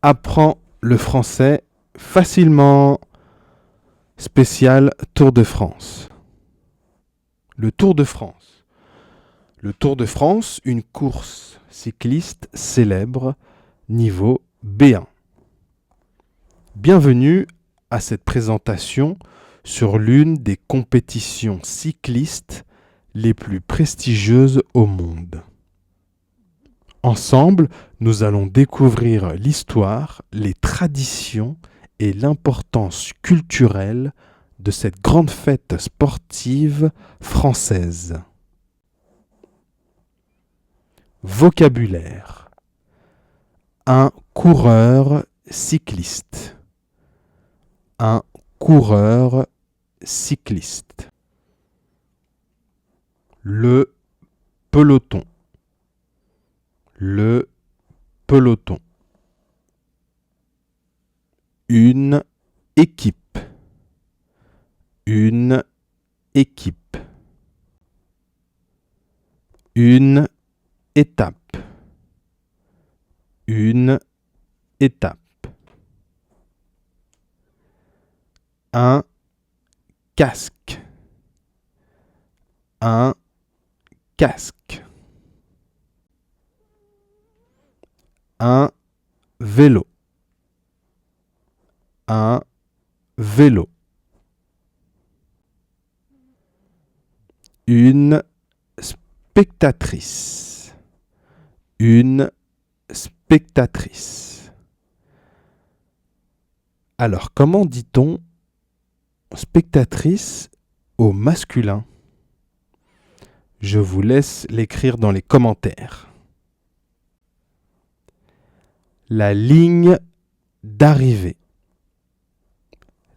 Apprends le français facilement. Spécial Tour de France. Le Tour de France. Le Tour de France, une course cycliste célèbre, niveau B1. Bienvenue à cette présentation sur l'une des compétitions cyclistes les plus prestigieuses au monde. Ensemble, nous allons découvrir l'histoire, les traditions et l'importance culturelle de cette grande fête sportive française. Vocabulaire. Un coureur cycliste. Un coureur cycliste. Le peloton. Le peloton. Une équipe. Une équipe. Une étape. Une étape. Un casque. Un casque. Un vélo. Un vélo. Une spectatrice. Une spectatrice. Alors, comment dit-on spectatrice au masculin? Je vous laisse l'écrire dans les commentaires. La ligne d'arrivée.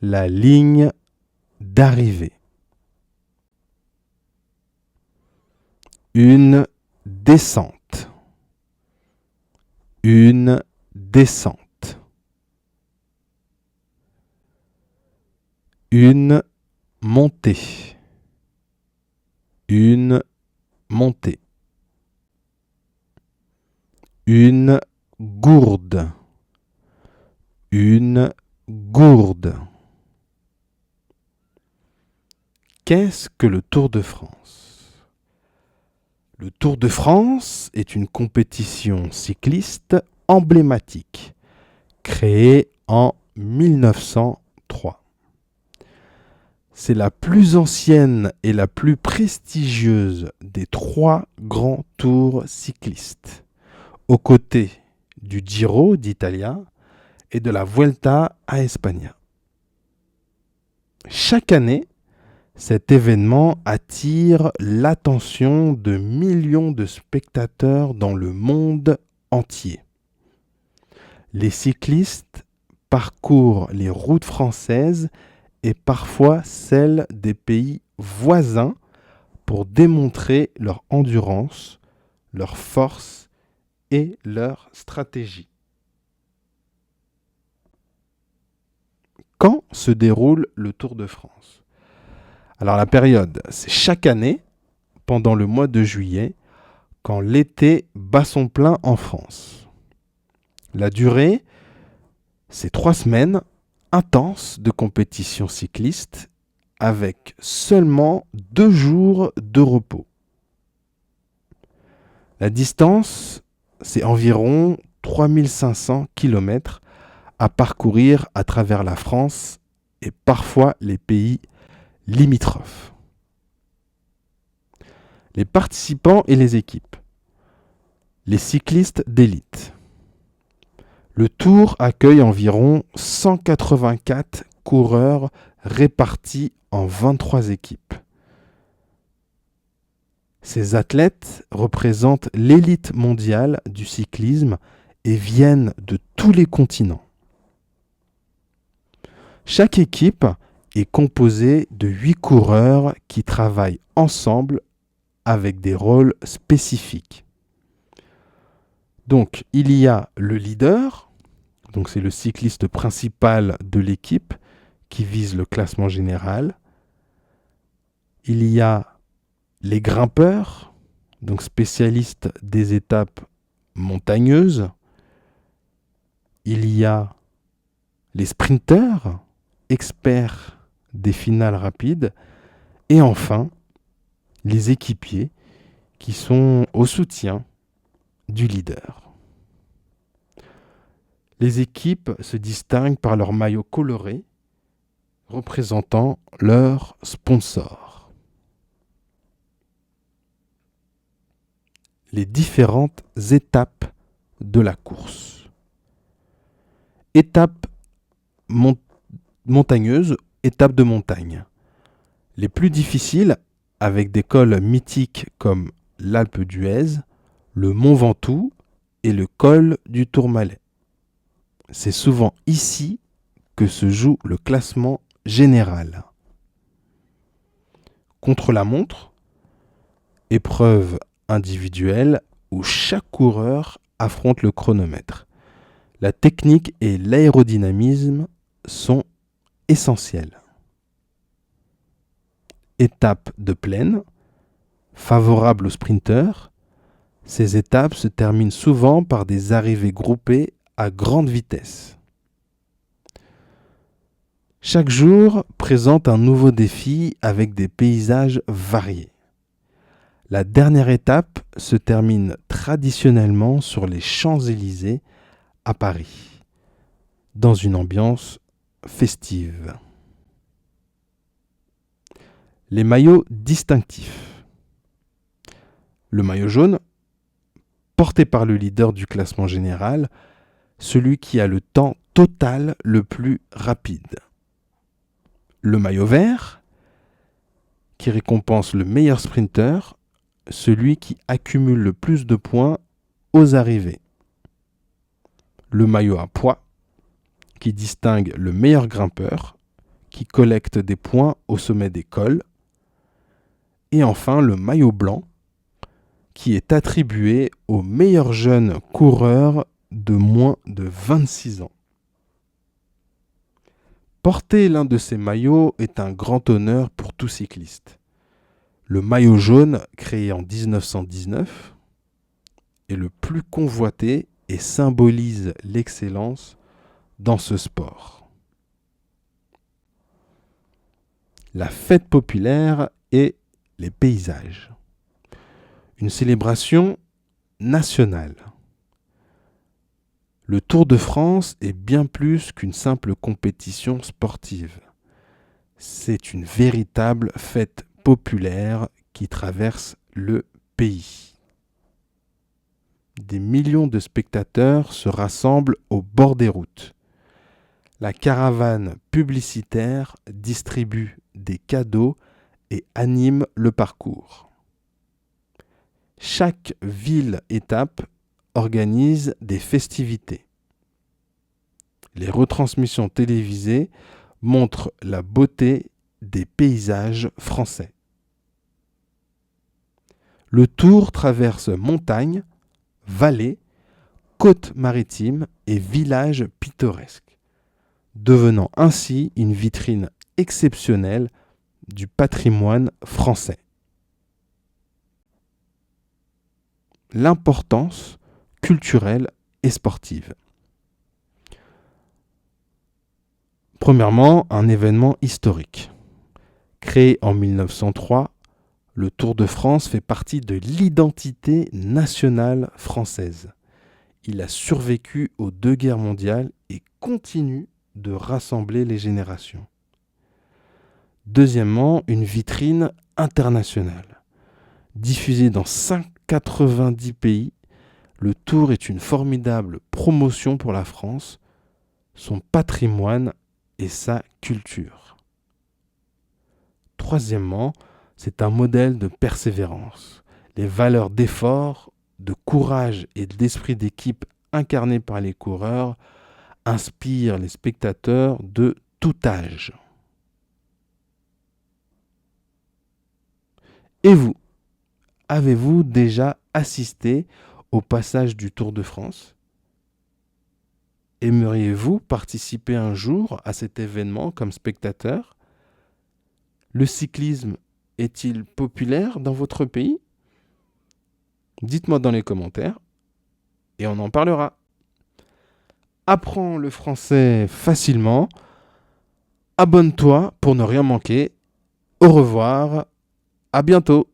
La ligne d'arrivée. Une descente. Une descente. Une montée. Une montée. Une gourde. Une gourde. Qu'est-ce que le Tour de France? Le Tour de France est une compétition cycliste emblématique, créée en 1903. C'est la plus ancienne et la plus prestigieuse des 3 grands tours cyclistes, aux côtés du Giro d'Italia et de la Vuelta a España. Chaque année, cet événement attire l'attention de millions de spectateurs dans le monde entier. Les cyclistes parcourent les routes françaises et parfois celles des pays voisins pour démontrer leur endurance, leur force et leur stratégie. Quand se déroule le Tour de France? Alors la période, c'est chaque année, pendant le mois de juillet, quand l'été bat son plein en France. La durée, c'est 3 semaines intenses de compétition cycliste avec seulement 2 jours de repos. La distance, c'est environ 3500 km à parcourir à travers la France et parfois les pays limitrophes. Les participants et les équipes. Les cyclistes d'élite. Le Tour accueille environ 184 coureurs répartis en 23 équipes. Ces athlètes représentent l'élite mondiale du cyclisme et viennent de tous les continents. Chaque équipe est composée de 8 coureurs qui travaillent ensemble avec des rôles spécifiques. Donc, il y a le leader, donc c'est le cycliste principal de l'équipe qui vise le classement général. Il y a les grimpeurs, donc spécialistes des étapes montagneuses. Il y a les sprinteurs, experts des finales rapides, et enfin les équipiers qui sont au soutien du leader. Les équipes se distinguent par leurs maillots colorés représentant leur sponsor. Les différentes étapes de la course. Étape montagneuse, étape de montagne. Les plus difficiles, avec des cols mythiques comme l'Alpe d'Huez, le Mont Ventoux et le col du Tourmalet. C'est souvent ici que se joue le classement général. Contre-la-montre, épreuve individuelle où chaque coureur affronte le chronomètre. La technique et l'aérodynamisme sont essentiels. Étape de plaine, favorable aux sprinteurs. Ces étapes se terminent souvent par des arrivées groupées à grande vitesse. Chaque jour présente un nouveau défi avec des paysages variés. La dernière étape se termine traditionnellement sur les Champs-Élysées à Paris, dans une ambiance festive. Les maillots distinctifs. Le maillot jaune, porté par le leader du classement général, celui qui a le temps total le plus rapide. Le maillot vert, qui récompense le meilleur sprinter, celui qui accumule le plus de points aux arrivées. Le maillot à pois, qui distingue le meilleur grimpeur, qui collecte des points au sommet des cols. Et enfin, le maillot blanc, qui est attribué aux meilleurs jeunes coureurs de moins de 26 ans. Porter l'un de ces maillots est un grand honneur pour tout cycliste. Le maillot jaune, créé en 1919, est le plus convoité et symbolise l'excellence dans ce sport. La fête populaire et les paysages. Une célébration nationale. Le Tour de France est bien plus qu'une simple compétition sportive. C'est une véritable fête populaire qui traverse le pays. Des millions de spectateurs se rassemblent au bord des routes. La caravane publicitaire distribue des cadeaux et anime le parcours. Chaque ville-étape organise des festivités. Les retransmissions télévisées montrent la beauté des paysages français. Le Tour traverse montagnes, vallées, côtes maritimes et villages pittoresques, devenant ainsi une vitrine exceptionnelle du patrimoine français. L'importance culturelle et sportive. Premièrement, un événement historique. Créé en 1903, le Tour de France fait partie de l'identité nationale française. Il a survécu aux 2 guerres mondiales et continue de rassembler les générations. Deuxièmement, une vitrine internationale. Diffusé dans 90 pays, le Tour est une formidable promotion pour la France, son patrimoine et sa culture. Troisièmement, c'est un modèle de persévérance. Les valeurs d'effort, de courage et d'esprit d'équipe incarnées par les coureurs inspirent les spectateurs de tout âge. Et vous, avez-vous déjà assisté au passage du Tour de France ? Aimeriez-vous participer un jour à cet événement comme spectateur ? Le cyclisme est-il populaire dans votre pays ? Dites-moi dans les commentaires et on en parlera. apprends le français facilement. Abonne-toi pour ne rien manquer. Au revoir, à bientôt.